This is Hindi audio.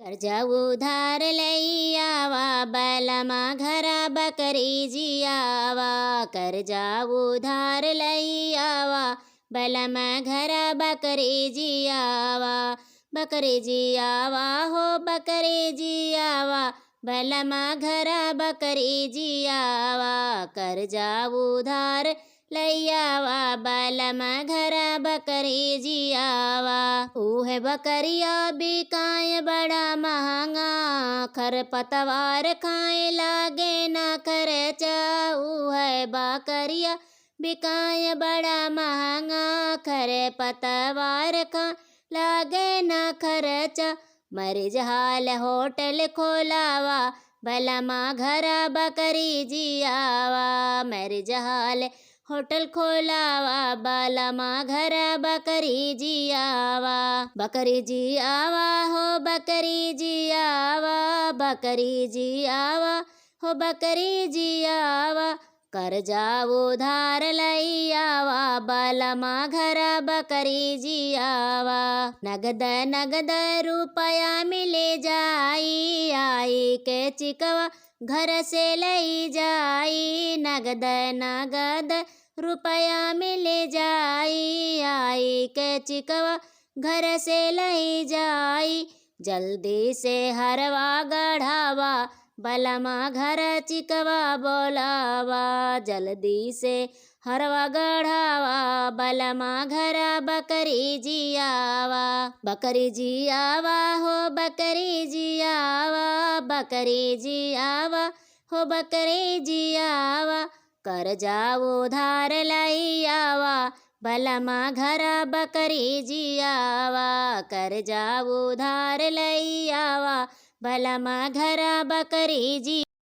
कर्जा उधार लई आवा बलमा घरा बकरी जियावा। कर्जा उधार लई आवा बलमा घरा बकरी जियावा। बकरी जियावा हो बकरी जियावा बलमा घरा बकरी जियावा। कर्जा उधार लैयावा बलमा घरा बकरी जियावा। उहे बकरिया बिकाय बड़ा महंगा खरपतवार खाए लागे ना खर्चा। उहे बकरिया बिकाय बड़ा महंगा खरपतवार खा लागे ना खर्चा। मरिज हाल होटल खोलावा बलमा घरा बकरी जियावा। मरिज हाल होटल खोलावा बलमा घरा बकरी जियावा। बकरी जियावा हो बकरी जियावा। बकरी जियावा हो बकरी जियावा। कर्जा उधार लई आवा बलमा घरा बकरी जियावा। नगद नगद रुपया मिले जाई आई के चिकवा घर से लई जाई। नगद नगद रुपया मिले जाई आई के चिकवा घर से लई जाई। जल्दी से हरवा गढ़ावा बलमा घर चिकवा बोलावा। जल्दी से हरवा गढ़ावा बलमा घरा बकरी जियावा। बकरी जियावा हो बकरी जियावा। बकरी जियावा हो बकरी जियावा। कर्जा उधार लई आवा बलमा घरा बकरी जियावा। कर्जा उधार लई आवा बलमा घरा बकरी जी।